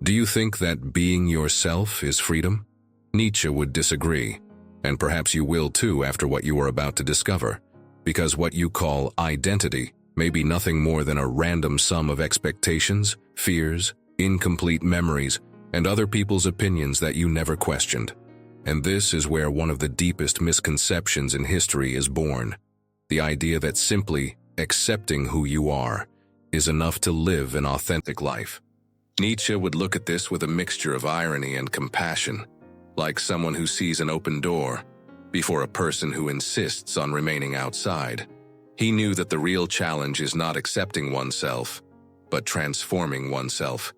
Do you think that being yourself is freedom? Nietzsche would disagree, and perhaps you will too after what you are about to discover, because what you call identity may be nothing more than a random sum of expectations, fears, incomplete memories, and other people's opinions that you never questioned. And this is where one of the deepest misconceptions in history is born: the idea that simply accepting who you are is enough to live an authentic life. Nietzsche would look at this with a mixture of irony and compassion, like someone who sees an open door before a person who insists on remaining outside. He knew that the real challenge is not accepting oneself, but transforming oneself.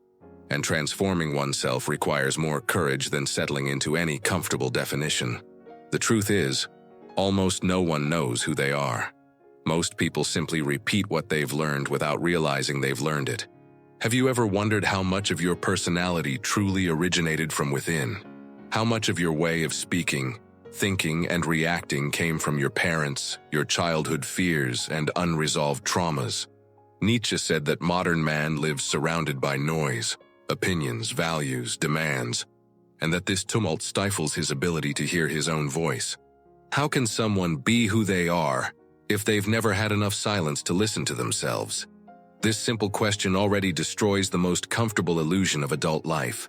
And transforming oneself requires more courage than settling into any comfortable definition. The truth is, almost no one knows who they are. Most people simply repeat what they've learned without realizing they've learned it. Have you ever wondered how much of your personality truly originated from within? How much of your way of speaking, thinking, and reacting came from your parents, your childhood fears, and unresolved traumas? Nietzsche said that modern man lives surrounded by noise, opinions, values, demands, and that this tumult stifles his ability to hear his own voice. How can someone be who they are if they've never had enough silence to listen to themselves? This simple question already destroys the most comfortable illusion of adult life,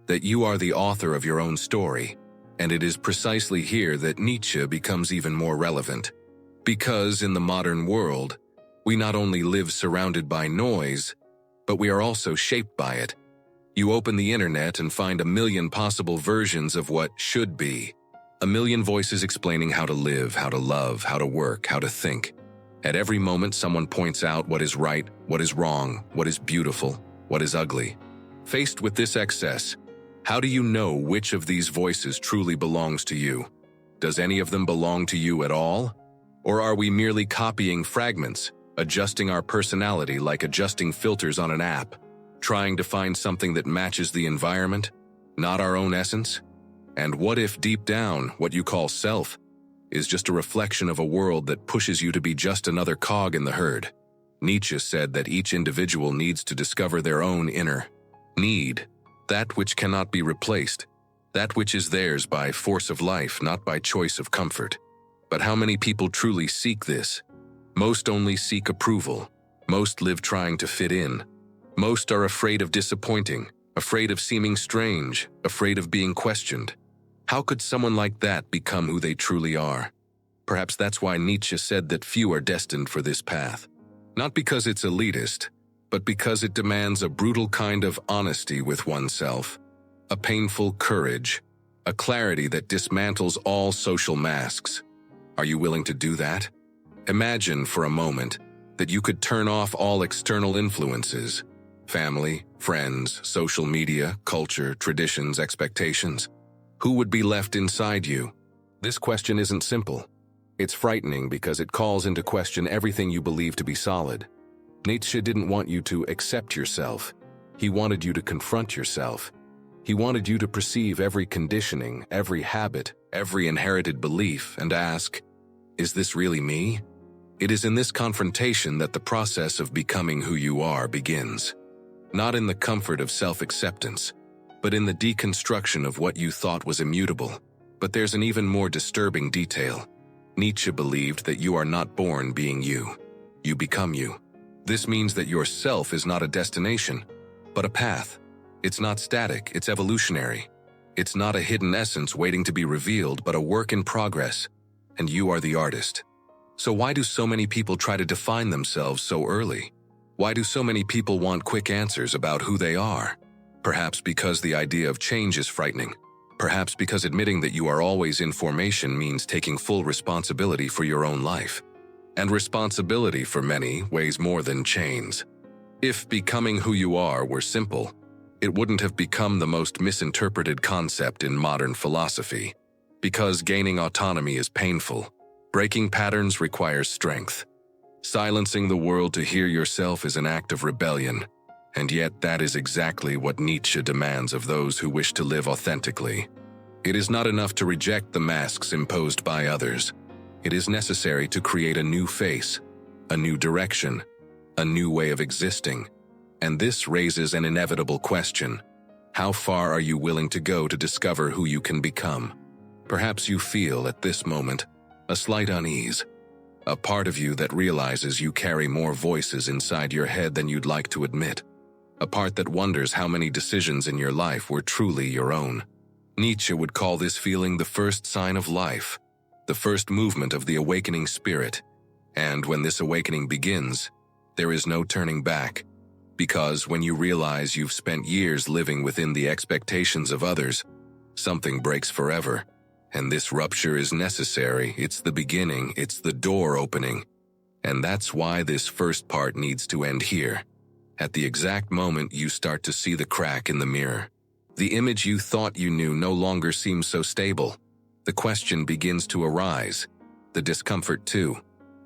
that you are the author of your own story, and it is precisely here that Nietzsche becomes even more relevant. Because in the modern world, we not only live surrounded by noise, but we are also shaped by it. You open the internet and find a million possible versions of what should be. A million voices explaining how to live, how to love, how to work, how to think. At every moment, someone points out what is right, what is wrong, what is beautiful, what is ugly. Faced with this excess, how do you know which of these voices truly belongs to you? Does any of them belong to you at all? Or are we merely copying fragments, adjusting our personality like adjusting filters on an app? Trying to find something that matches the environment, not our own essence? And what if deep down, what you call self is just a reflection of a world that pushes you to be just another cog in the herd? Nietzsche said that each individual needs to discover their own inner need, that which cannot be replaced, that which is theirs by force of life, not by choice of comfort. But how many people truly seek this? Most only seek approval. Most live trying to fit in. Most are afraid of disappointing, afraid of seeming strange, afraid of being questioned. How could someone like that become who they truly are? Perhaps that's why Nietzsche said that few are destined for this path. Not because it's elitist, but because it demands a brutal kind of honesty with oneself, a painful courage, a clarity that dismantles all social masks. Are you willing to do that? Imagine for a moment that you could turn off all external influences: family, friends, social media, culture, traditions, expectations. Who would be left inside you? This question isn't simple. It's frightening because it calls into question everything you believe to be solid. Nietzsche didn't want you to accept yourself. He wanted you to confront yourself. He wanted you to perceive every conditioning, every habit, every inherited belief, and ask, is this really me? It is in this confrontation that the process of becoming who you are begins. Not in the comfort of self-acceptance, but in the deconstruction of what you thought was immutable. But there's an even more disturbing detail. Nietzsche believed that you are not born being you. You become you. This means that your self is not a destination, but a path. It's not static, it's evolutionary. It's not a hidden essence waiting to be revealed, but a work in progress. And you are the artist. So why do so many people try to define themselves so early? Why do so many people want quick answers about who they are? Perhaps because the idea of change is frightening. Perhaps because admitting that you are always in formation means taking full responsibility for your own life. And responsibility for many weighs more than chains. If becoming who you are were simple, it wouldn't have become the most misinterpreted concept in modern philosophy. Because gaining autonomy is painful, breaking patterns requires strength. Silencing the world to hear yourself is an act of rebellion, and yet that is exactly what Nietzsche demands of those who wish to live authentically. It is not enough to reject the masks imposed by others. It is necessary to create a new face, a new direction, a new way of existing. And this raises an inevitable question. How far are you willing to go to discover who you can become? Perhaps you feel, at this moment, a slight unease. A part of you that realizes you carry more voices inside your head than you'd like to admit. A part that wonders how many decisions in your life were truly your own. Nietzsche would call this feeling the first sign of life, the first movement of the awakening spirit. And when this awakening begins, there is no turning back. Because when you realize you've spent years living within the expectations of others, something breaks forever. And this rupture is necessary. It's the beginning. It's the door opening. And that's why this first part needs to end here. At the exact moment you start to see the crack in the mirror. The image you thought you knew no longer seems so stable. The question begins to arise. The discomfort too.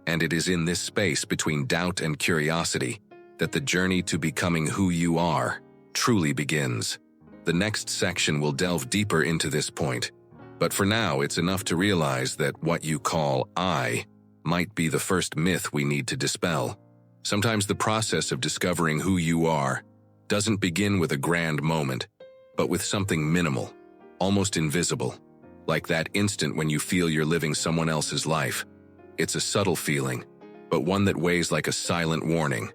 And it is in this space between doubt and curiosity that the journey to becoming who you are truly begins. The next section will delve deeper into this point. But for now, it's enough to realize that what you call I might be the first myth we need to dispel. Sometimes the process of discovering who you are doesn't begin with a grand moment, but with something minimal, almost invisible, like that instant when you feel you're living someone else's life. It's a subtle feeling, but one that weighs like a silent warning.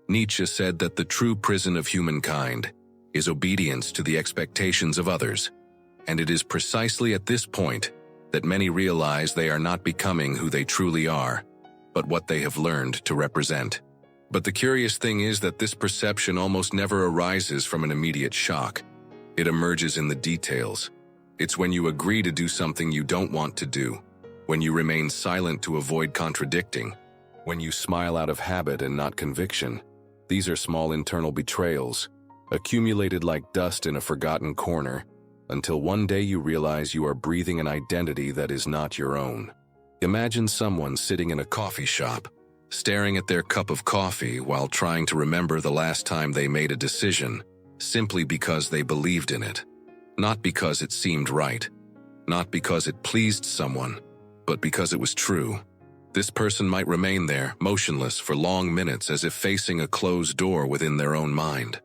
Nietzsche said that the true prison of humankind is obedience to the expectations of others. And it is precisely at this point that many realize they are not becoming who they truly are, but what they have learned to represent. But the curious thing is that this perception almost never arises from an immediate shock. It emerges in the details. It's when you agree to do something you don't want to do, when you remain silent to avoid contradicting, when you smile out of habit and not conviction. These are small internal betrayals, accumulated like dust in a forgotten corner, until one day you realize you are breathing an identity that is not your own. Imagine someone sitting in a coffee shop, staring at their cup of coffee while trying to remember the last time they made a decision, simply because they believed in it. Not because it seemed right, not because it pleased someone, but because it was true. This person might remain there, motionless for long minutes as if facing a closed door within their own mind.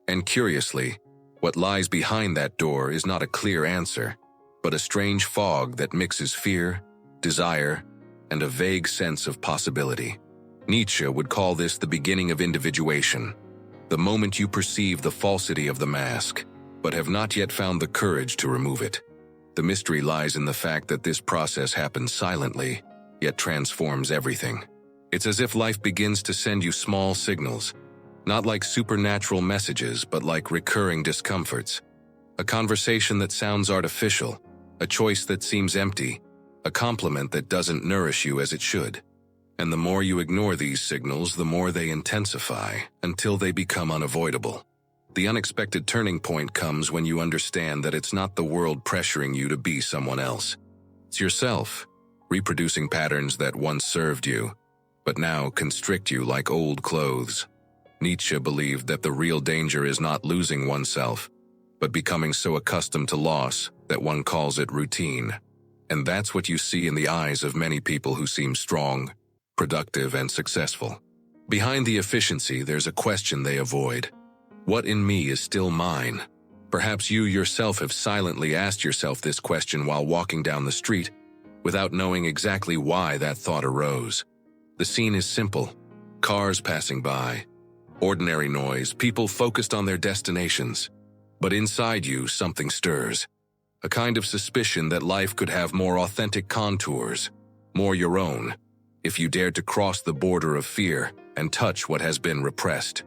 And curiously, what lies behind that door is not a clear answer, but a strange fog that mixes fear, desire, and a vague sense of possibility. Nietzsche would call this the beginning of individuation, the moment you perceive the falsity of the mask, but have not yet found the courage to remove it. The mystery lies in the fact that this process happens silently, yet transforms everything. It's as if life begins to send you small signals, not like supernatural messages, but like recurring discomforts. A conversation that sounds artificial, a choice that seems empty, a compliment that doesn't nourish you as it should. And the more you ignore these signals, the more they intensify, until they become unavoidable. The unexpected turning point comes when you understand that it's not the world pressuring you to be someone else. It's yourself, reproducing patterns that once served you, but now constrict you like old clothes. Nietzsche believed that the real danger is not losing oneself, but becoming so accustomed to loss that one calls it routine. And that's what you see in the eyes of many people who seem strong, productive, and successful. Behind the efficiency, there's a question they avoid. What in me is still mine? Perhaps you yourself have silently asked yourself this question while walking down the street, without knowing exactly why that thought arose. The scene is simple. Cars passing by. Ordinary noise, people focused on their destinations. But inside you, something stirs. A kind of suspicion that life could have more authentic contours, more your own, if you dared to cross the border of fear and touch what has been repressed.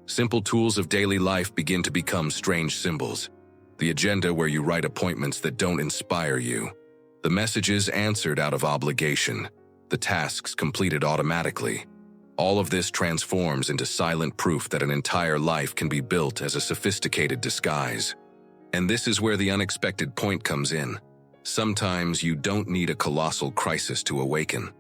Simple tools of daily life begin to become strange symbols. The agenda where you write appointments that don't inspire you. The messages answered out of obligation. The tasks completed automatically. All of this transforms into silent proof that an entire life can be built as a sophisticated disguise. And this is where the unexpected point comes in. Sometimes you don't need a colossal crisis to awaken.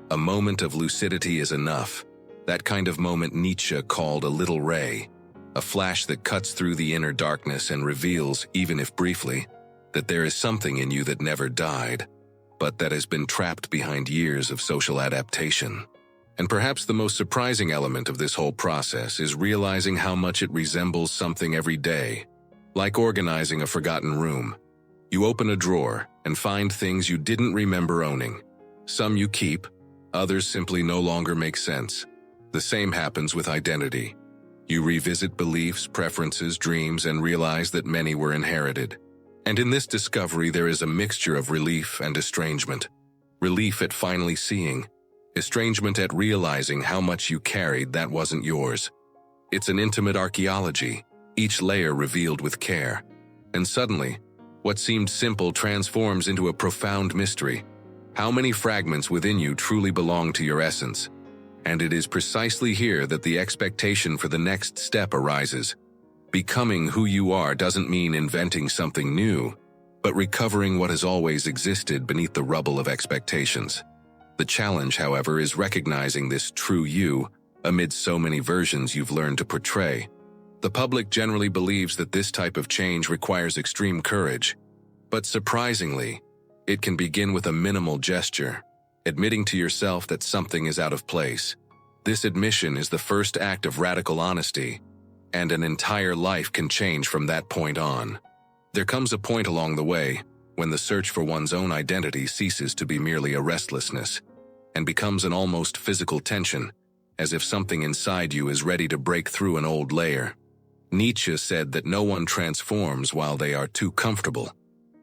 A moment of lucidity is enough. That kind of moment Nietzsche called a little ray, a flash that cuts through the inner darkness and reveals, even if briefly, that there is something in you that never died, but that has been trapped behind years of social adaptation. And perhaps the most surprising element of this whole process is realizing how much it resembles something every day. Like organizing a forgotten room. You open a drawer and find things you didn't remember owning. Some you keep, others simply no longer make sense. The same happens with identity. You revisit beliefs, preferences, dreams, and realize that many were inherited. And in this discovery, there is a mixture of relief and estrangement. Relief at finally seeing, estrangement at realizing how much you carried that wasn't yours. It's an intimate archaeology, each layer revealed with care. And suddenly, what seemed simple transforms into a profound mystery. How many fragments within you truly belong to your essence? And it is precisely here that the expectation for the next step arises. Becoming who you are doesn't mean inventing something new, but recovering what has always existed beneath the rubble of expectations. The challenge, however, is recognizing this true you amid so many versions you've learned to portray. The public generally believes that this type of change requires extreme courage. But surprisingly, it can begin with a minimal gesture, admitting to yourself that something is out of place. This admission is the first act of radical honesty, and an entire life can change from that point on. There comes a point along the way when the search for one's own identity ceases to be merely a restlessness and becomes an almost physical tension, as if something inside you is ready to break through an old layer. Nietzsche said that no one transforms while they are too comfortable,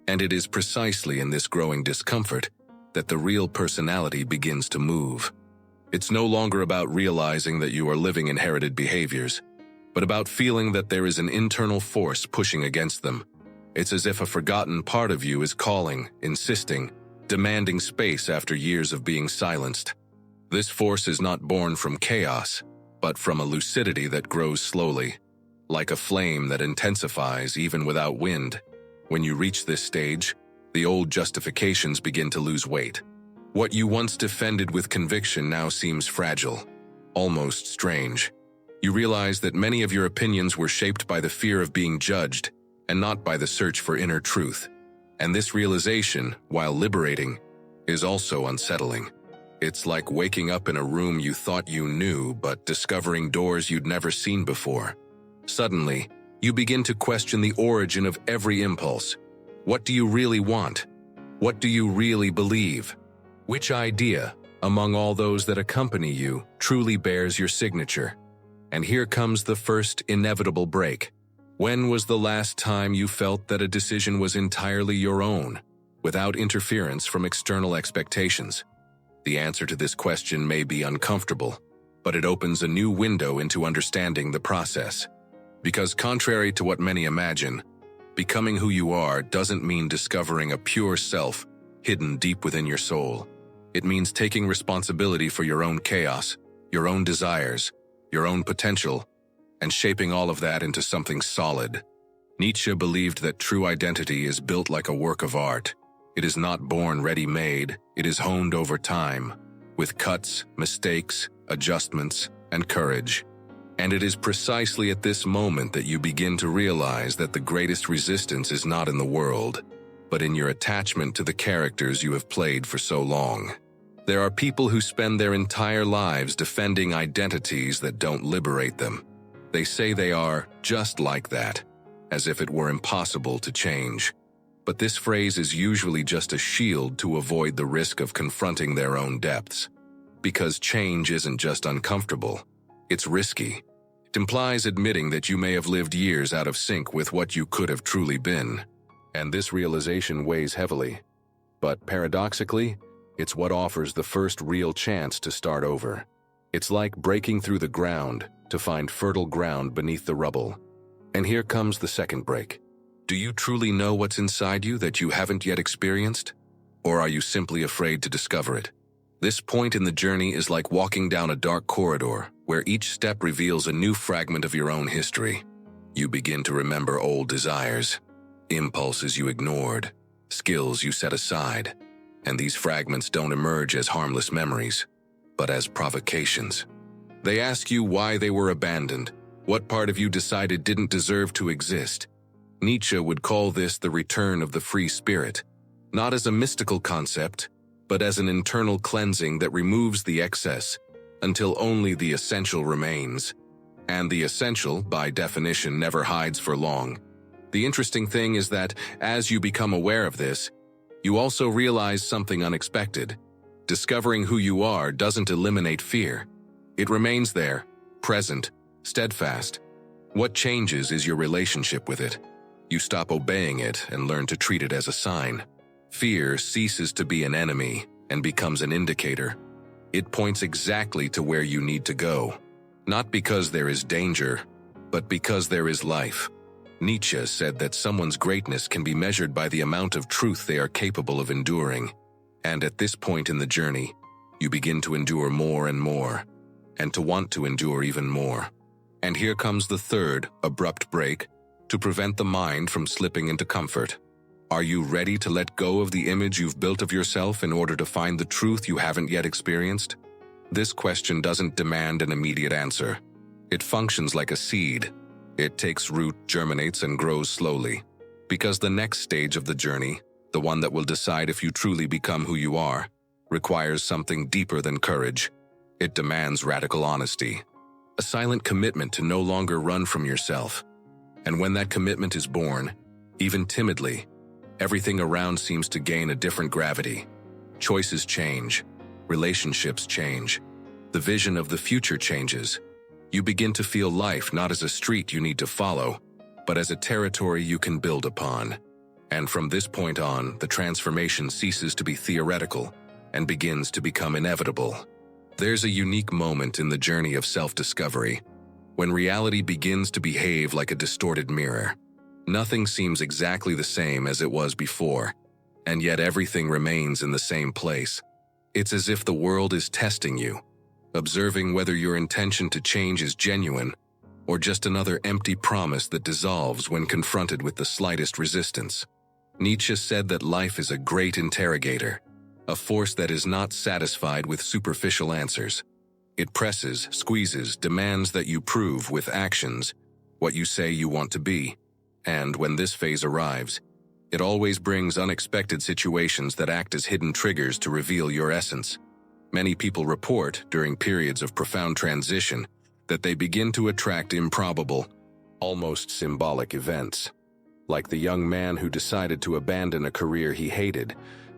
and it is precisely in this growing discomfort that the real personality begins to move. It's no longer about realizing that you are living inherited behaviors, but about feeling that there is an internal force pushing against them. It's as if a forgotten part of you is calling, insisting, demanding space after years of being silenced. This force is not born from chaos, but from a lucidity that grows slowly, like a flame that intensifies even without wind. When you reach this stage, the old justifications begin to lose weight. What you once defended with conviction now seems fragile, almost strange. You realize that many of your opinions were shaped by the fear of being judged and not by the search for inner truth. And this realization, while liberating, is also unsettling. It's like waking up in a room you thought you knew, but discovering doors you'd never seen before. Suddenly, you begin to question the origin of every impulse. What do you really want? What do you really believe? Which idea, among all those that accompany you, truly bears your signature? And here comes the first inevitable break. When was the last time you felt that a decision was entirely your own, without interference from external expectations? The answer to this question may be uncomfortable, but it opens a new window into understanding the process. Because contrary to what many imagine, becoming who you are doesn't mean discovering a pure self hidden deep within your soul. It means taking responsibility for your own chaos, your own desires, your own potential, and shaping all of that into something solid. Nietzsche believed that true identity is built like a work of art. It is not born ready-made, it is honed over time, with cuts, mistakes, adjustments, and courage. And it is precisely at this moment that you begin to realize that the greatest resistance is not in the world, but in your attachment to the characters you have played for so long. There are people who spend their entire lives defending identities that don't liberate them. They say they are just like that, as if it were impossible to change. But this phrase is usually just a shield to avoid the risk of confronting their own depths. Because change isn't just uncomfortable, it's risky. It implies admitting that you may have lived years out of sync with what you could have truly been. And this realization weighs heavily. But paradoxically, it's what offers the first real chance to start over. It's like breaking through the ground to find fertile ground beneath the rubble. And here comes the second break. Do you truly know what's inside you that you haven't yet experienced? Or are you simply afraid to discover it? This point in the journey is like walking down a dark corridor where each step reveals a new fragment of your own history. You begin to remember old desires, impulses you ignored, skills you set aside. And these fragments don't emerge as harmless memories, but as provocations. They ask you why they were abandoned, what part of you decided didn't deserve to exist. Nietzsche would call this the return of the free spirit, not as a mystical concept, but as an internal cleansing that removes the excess until only the essential remains. And the essential, by definition, never hides for long. The interesting thing is that, as you become aware of this, you also realize something unexpected. Discovering who you are doesn't eliminate fear. It remains there, present, steadfast. What changes is your relationship with it. You stop obeying it and learn to treat it as a sign. Fear ceases to be an enemy and becomes an indicator. It points exactly to where you need to go. Not because there is danger, but because there is life. Nietzsche said that someone's greatness can be measured by the amount of truth they are capable of enduring. And at this point in the journey, you begin to endure more and more, and to want to endure even more. And here comes the third, abrupt break, to prevent the mind from slipping into comfort. Are you ready to let go of the image you've built of yourself in order to find the truth you haven't yet experienced? This question doesn't demand an immediate answer. It functions like a seed. It takes root, germinates, and grows slowly. Because the next stage of the journey, the one that will decide if you truly become who you are, requires something deeper than courage. It demands radical honesty, a silent commitment to no longer run from yourself. And when that commitment is born, even timidly, everything around seems to gain a different gravity. Choices change, relationships change, the vision of the future changes. You begin to feel life not as a street you need to follow, but as a territory you can build upon. And from this point on, the transformation ceases to be theoretical and begins to become inevitable. There's a unique moment in the journey of self-discovery, when reality begins to behave like a distorted mirror. Nothing seems exactly the same as it was before, and yet everything remains in the same place. It's as if the world is testing you, observing whether your intention to change is genuine or just another empty promise that dissolves when confronted with the slightest resistance. Nietzsche said that life is a great interrogator, a force that is not satisfied with superficial answers. It presses, squeezes, demands that you prove with actions what you say you want to be. And when this phase arrives, it always brings unexpected situations that act as hidden triggers to reveal your essence. Many people report, during periods of profound transition, that they begin to attract improbable, almost symbolic events. Like the young man who decided to abandon a career he hated,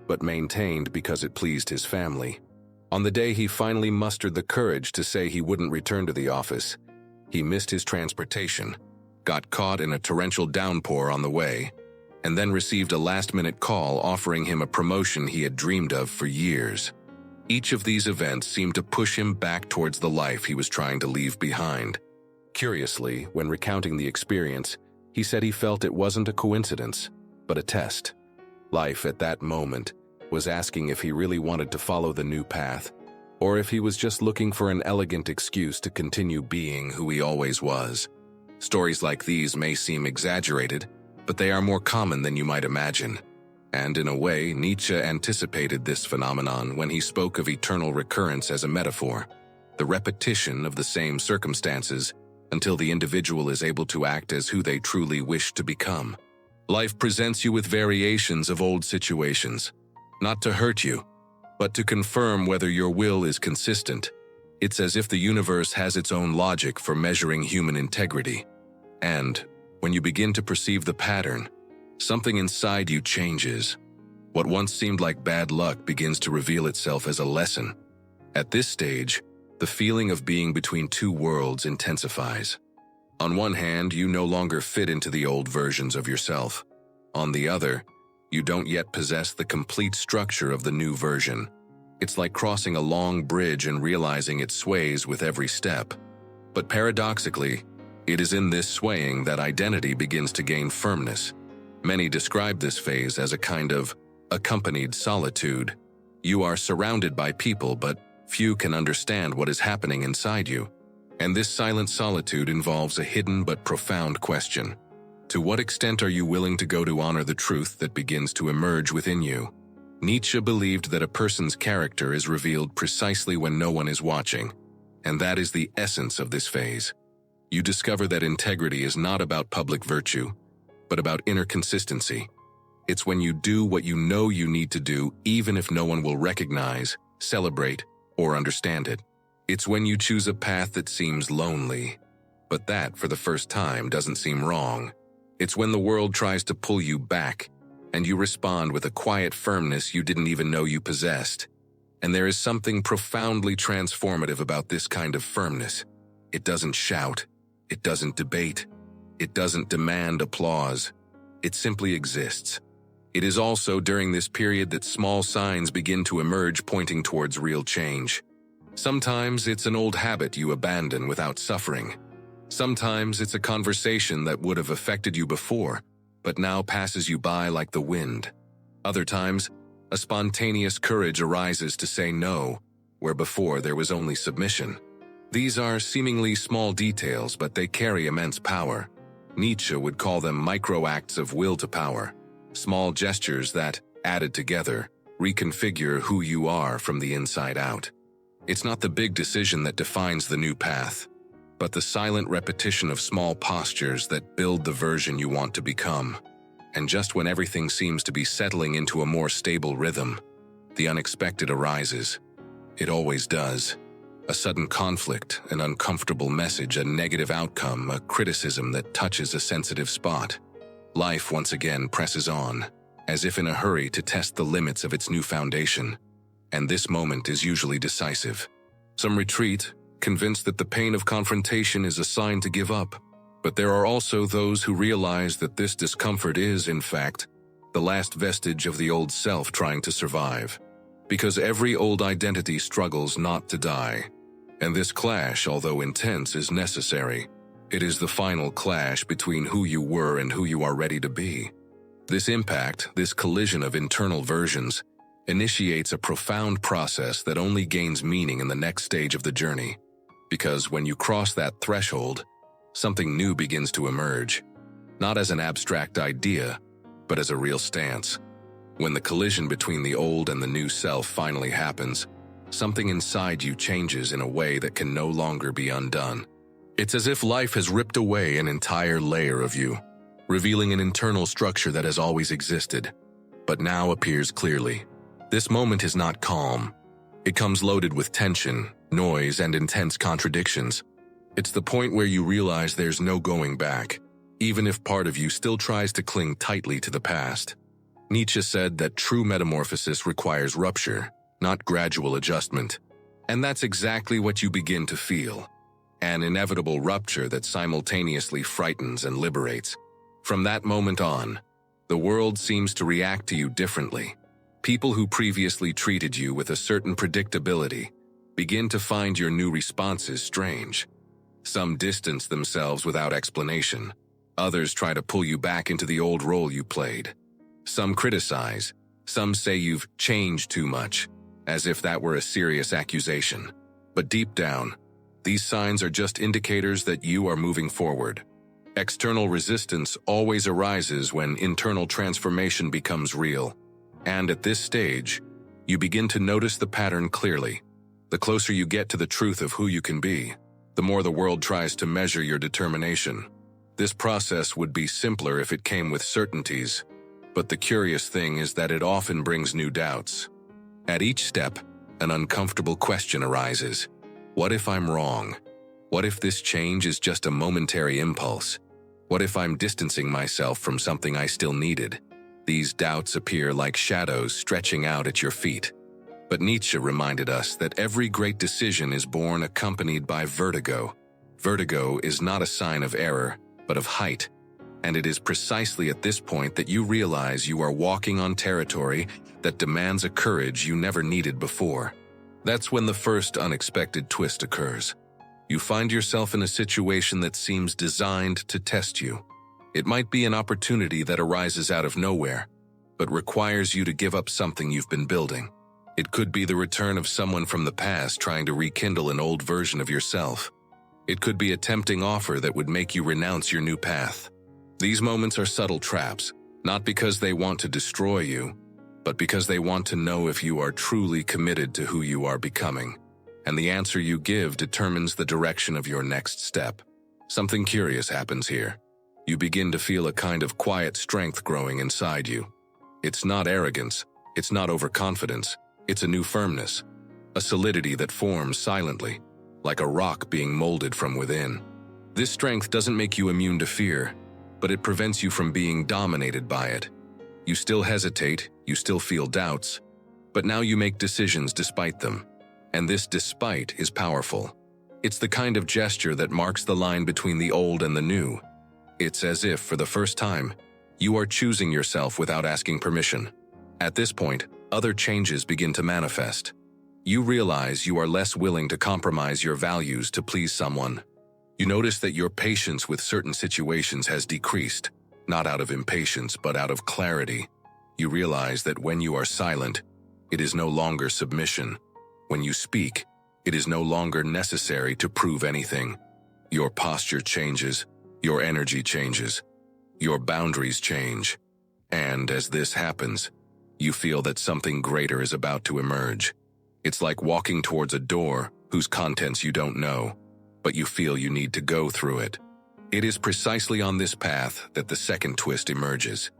but maintained because it pleased his family. On the day he finally mustered the courage to say he wouldn't return to the office, he missed his transportation, got caught in a torrential downpour on the way, and then received a last-minute call offering him a promotion he had dreamed of for years. Each of these events seemed to push him back towards the life he was trying to leave behind. Curiously, when recounting the experience, he said he felt it wasn't a coincidence, but a test. Life at that moment was asking if he really wanted to follow the new path, or if he was just looking for an elegant excuse to continue being who he always was. Stories like these may seem exaggerated, but they are more common than you might imagine. And in a way, Nietzsche anticipated this phenomenon when he spoke of eternal recurrence as a metaphor, the repetition of the same circumstances until the individual is able to act as who they truly wish to become. Life presents you with variations of old situations, not to hurt you, but to confirm whether your will is consistent. It's as if the universe has its own logic for measuring human integrity. And when you begin to perceive the pattern, something inside you changes. What once seemed like bad luck begins to reveal itself as a lesson. At this stage, the feeling of being between two worlds intensifies. On one hand, you no longer fit into the old versions of yourself. On the other, you don't yet possess the complete structure of the new version. It's like crossing a long bridge and realizing it sways with every step. But paradoxically, it is in this swaying that identity begins to gain firmness. Many describe this phase as a kind of accompanied solitude. You are surrounded by people, but few can understand what is happening inside you. And this silent solitude involves a hidden but profound question. To what extent are you willing to go to honor the truth that begins to emerge within you? Nietzsche believed that a person's character is revealed precisely when no one is watching, and that is the essence of this phase. You discover that integrity is not about public virtue, but about inner consistency. It's when you do what you know you need to do, even if no one will recognize, celebrate, or understand it. It's when you choose a path that seems lonely, but that, for the first time, doesn't seem wrong. It's when the world tries to pull you back, and you respond with a quiet firmness you didn't even know you possessed. And there is something profoundly transformative about this kind of firmness. It doesn't shout. It doesn't debate. It doesn't demand applause. It simply exists. It is also during this period that small signs begin to emerge pointing towards real change. Sometimes it's an old habit you abandon without suffering. Sometimes it's a conversation that would have affected you before, but now passes you by like the wind. Other times, a spontaneous courage arises to say no, where before there was only submission. These are seemingly small details, but they carry immense power. Nietzsche would call them micro-acts of will to power, small gestures that, added together, reconfigure who you are from the inside out. It's not the big decision that defines the new path, but the silent repetition of small postures that build the version you want to become. And just when everything seems to be settling into a more stable rhythm, the unexpected arises. It always does. A sudden conflict, an uncomfortable message, a negative outcome, a criticism that touches a sensitive spot. Life once again presses on, as if in a hurry to test the limits of its new foundation. And this moment is usually decisive. Some retreat, convinced that the pain of confrontation is a sign to give up. But there are also those who realize that this discomfort is, in fact, the last vestige of the old self trying to survive. Because every old identity struggles not to die. And this clash, although intense, is necessary. It is the final clash between who you were and who you are ready to be. This impact, this collision of internal versions, initiates a profound process that only gains meaning in the next stage of the journey. Because when you cross that threshold, something new begins to emerge, not as an abstract idea, but as a real stance. When the collision between the old and the new self finally happens, something inside you changes in a way that can no longer be undone. It's as if life has ripped away an entire layer of you, revealing an internal structure that has always existed, but now appears clearly. This moment is not calm. It comes loaded with tension, noise, and intense contradictions. It's the point where you realize there's no going back, even if part of you still tries to cling tightly to the past. Nietzsche said that true metamorphosis requires rupture, not gradual adjustment. And that's exactly what you begin to feel. An inevitable rupture that simultaneously frightens and liberates. From that moment on, the world seems to react to you differently. People who previously treated you with a certain predictability begin to find your new responses strange. Some distance themselves without explanation. Others try to pull you back into the old role you played. Some criticize. Some say you've changed too much, as if that were a serious accusation. But deep down, these signs are just indicators that you are moving forward. External resistance always arises when internal transformation becomes real. And at this stage, you begin to notice the pattern clearly. The closer you get to the truth of who you can be, the more the world tries to measure your determination. This process would be simpler if it came with certainties, but the curious thing is that it often brings new doubts. At each step, an uncomfortable question arises. What if I'm wrong? What if this change is just a momentary impulse? What if I'm distancing myself from something I still needed? These doubts appear like shadows stretching out at your feet. But Nietzsche reminded us that every great decision is born accompanied by vertigo. Vertigo is not a sign of error, but of height. And it is precisely at this point that you realize you are walking on territory that demands a courage you never needed before. That's when the first unexpected twist occurs. You find yourself in a situation that seems designed to test you. It might be an opportunity that arises out of nowhere, but requires you to give up something you've been building. It could be the return of someone from the past trying to rekindle an old version of yourself. It could be a tempting offer that would make you renounce your new path. These moments are subtle traps, not because they want to destroy you, but because they want to know if you are truly committed to who you are becoming. And the answer you give determines the direction of your next step. Something curious happens here. You begin to feel a kind of quiet strength growing inside you. It's not arrogance, it's not overconfidence, it's a new firmness, a solidity that forms silently, like a rock being molded from within. This strength doesn't make you immune to fear. but it prevents you from being dominated by it. You still hesitate, you still feel doubts, but now you make decisions despite them. And this despite is powerful. It's the kind of gesture that marks the line between the old and the new. It's as if, for the first time, you are choosing yourself without asking permission. At this point, other changes begin to manifest. You realize you are less willing to compromise your values to please someone. You notice that your patience with certain situations has decreased, not out of impatience but out of clarity. You realize that when you are silent, it is no longer submission. When you speak, it is no longer necessary to prove anything. Your posture changes, your energy changes, your boundaries change. And as this happens, you feel that something greater is about to emerge. It's like walking towards a door whose contents you don't know, but you feel you need to go through it. It is precisely on this path that the second twist emerges.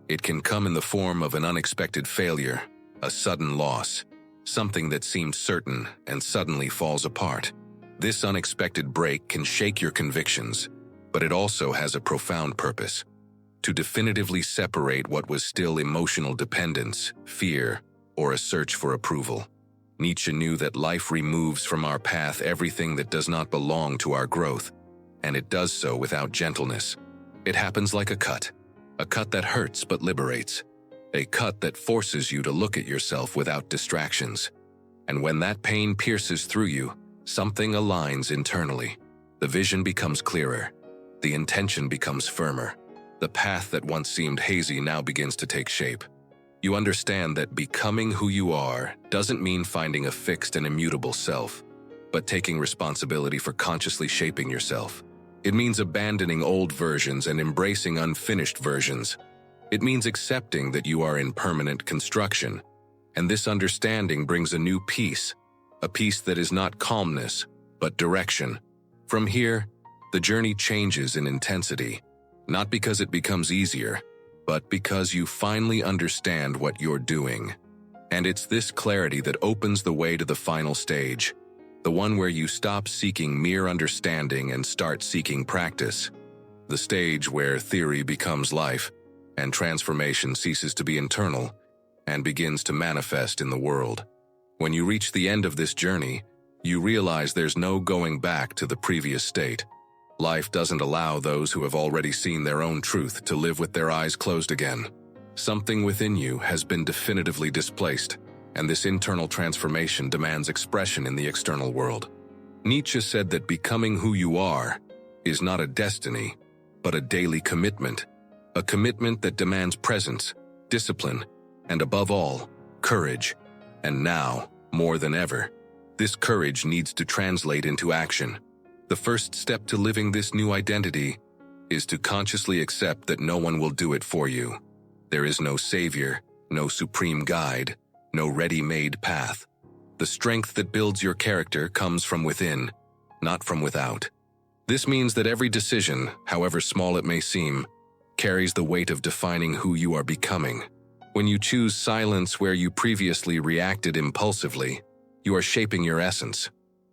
It can come in the form of an unexpected failure, a sudden loss, something that seemed certain and suddenly falls apart. This unexpected break can shake your convictions, but it also has a profound purpose: to definitively separate what was still emotional dependence, fear, or a search for approval. Nietzsche knew that life removes from our path everything that does not belong to our growth, and it does so without gentleness. It happens like a cut that hurts but liberates, a cut that forces you to look at yourself without distractions. And when that pain pierces through you, something aligns internally. The vision becomes clearer, the intention becomes firmer. The path that once seemed hazy now begins to take shape. You understand that becoming who you are doesn't mean finding a fixed and immutable self, but taking responsibility for consciously shaping yourself. It means abandoning old versions and embracing unfinished versions. It means accepting that you are in permanent construction, and this understanding brings a new peace, a peace that is not calmness, but direction. From here, the journey changes in intensity, not because it becomes easier, but because you finally understand what you're doing. And it's this clarity that opens the way to the final stage, the one where you stop seeking mere understanding and start seeking practice, the stage where theory becomes life, and transformation ceases to be internal and begins to manifest in the world. When you reach the end of this journey, you realize there's no going back to the previous state. Life doesn't allow those who have already seen their own truth to live with their eyes closed again. Something within you has been definitively displaced, and this internal transformation demands expression in the external world. Nietzsche said that becoming who you are is not a destiny, but a daily commitment. A commitment that demands presence, discipline, and above all, courage. And now, more than ever, this courage needs to translate into action. The first step to living this new identity is to consciously accept that no one will do it for you. There is no savior, no supreme guide, no ready-made path. The strength that builds your character comes from within, not from without. This means that every decision, however small it may seem, carries the weight of defining who you are becoming. When you choose silence where you previously reacted impulsively, you are shaping your essence.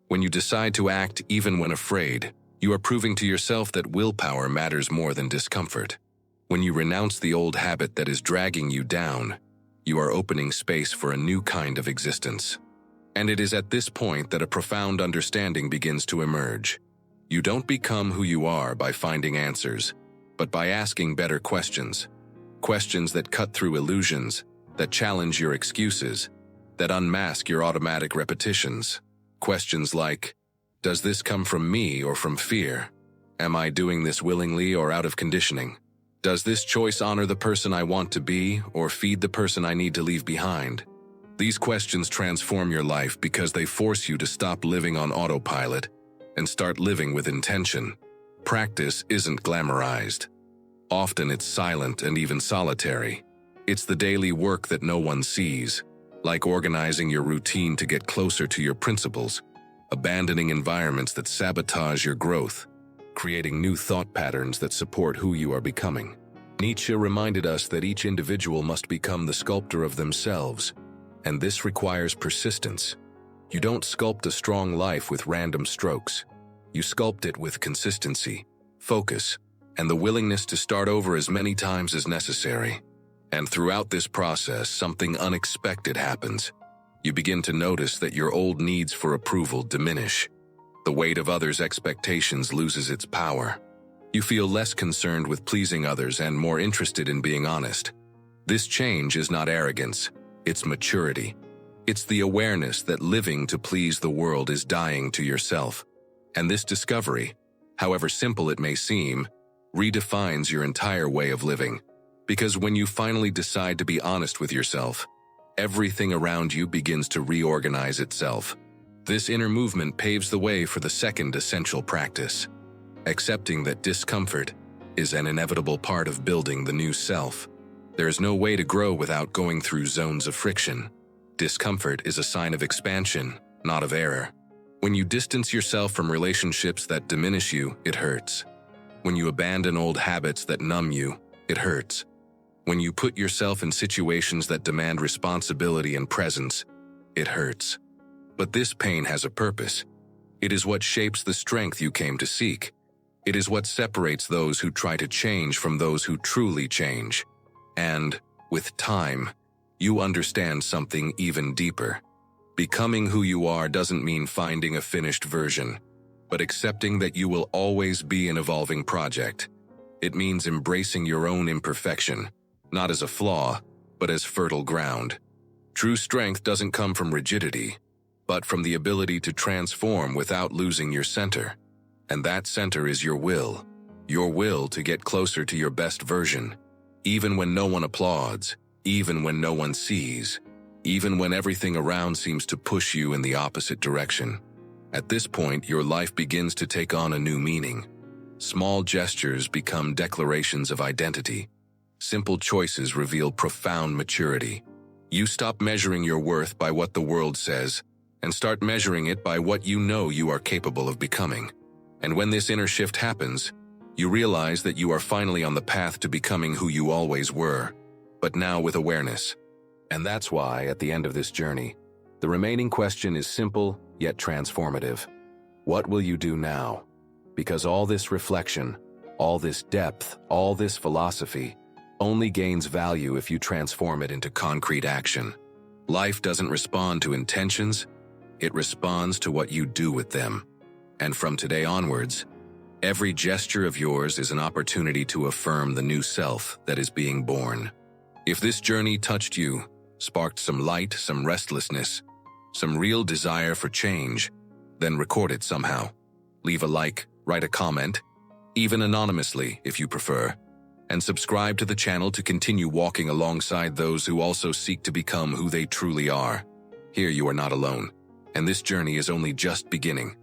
When you decide to act even when afraid, you are proving to yourself that willpower matters more than discomfort. When you renounce the old habit that is dragging you down, you are opening space for a new kind of existence. And it is at this point that a profound understanding begins to emerge. You don't become who you are by finding answers, but by asking better questions. Questions that cut through illusions, that challenge your excuses, that unmask your automatic repetitions. Questions like, does this come from me or from fear? Am I doing this willingly or out of conditioning? Does this choice honor the person I want to be or feed the person I need to leave behind? These questions transform your life because they force you to stop living on autopilot and start living with intention. Practice isn't glamorized. Often it's silent and even solitary. It's the daily work that no one sees, like organizing your routine to get closer to your principles, abandoning environments that sabotage your growth, creating new thought patterns that support who you are becoming. Nietzsche reminded us that each individual must become the sculptor of themselves, and this requires persistence. You don't sculpt a strong life with random strokes. You sculpt it with consistency, focus, and the willingness to start over as many times as necessary. And throughout this process, something unexpected happens. You begin to notice that your old needs for approval diminish. The weight of others' expectations loses its power. You feel less concerned with pleasing others and more interested in being honest. This change is not arrogance, it's maturity. It's the awareness that living to please the world is dying to yourself. And this discovery, however simple it may seem, redefines your entire way of living. Because when you finally decide to be honest with yourself, everything around you begins to reorganize itself. This inner movement paves the way for the second essential practice, accepting that discomfort is an inevitable part of building the new self. There is no way to grow without going through zones of friction. Discomfort is a sign of expansion, not of error. When you distance yourself from relationships that diminish you, it hurts. When you abandon old habits that numb you, it hurts. When you put yourself in situations that demand responsibility and presence, it hurts. But this pain has a purpose. It is what shapes the strength you came to seek. It is what separates those who try to change from those who truly change. And, with time, you understand something even deeper. Becoming who you are doesn't mean finding a finished version, but accepting that you will always be an evolving project. It means embracing your own imperfection, not as a flaw, but as fertile ground. True strength doesn't come from rigidity, but from the ability to transform without losing your center. And that center is your will to get closer to your best version, even when no one applauds, even when no one sees, even when everything around seems to push you in the opposite direction. At this point, your life begins to take on a new meaning. Small gestures become declarations of identity. Simple choices reveal profound maturity. You stop measuring your worth by what the world says and start measuring it by what you know you are capable of becoming. And when this inner shift happens, you realize that you are finally on the path to becoming who you always were, but now with awareness. And that's why, at the end of this journey, the remaining question is simple yet transformative. What will you do now? Because all this reflection, all this depth, all this philosophy only gains value if you transform it into concrete action. Life doesn't respond to intentions, it responds to what you do with them. And from today onwards, every gesture of yours is an opportunity to affirm the new self that is being born. If this journey touched you, sparked some light, some restlessness, some real desire for change, then record it somehow. Leave a like, write a comment, even anonymously if you prefer, and subscribe to the channel to continue walking alongside those who also seek to become who they truly are. Here you are not alone, and this journey is only just beginning.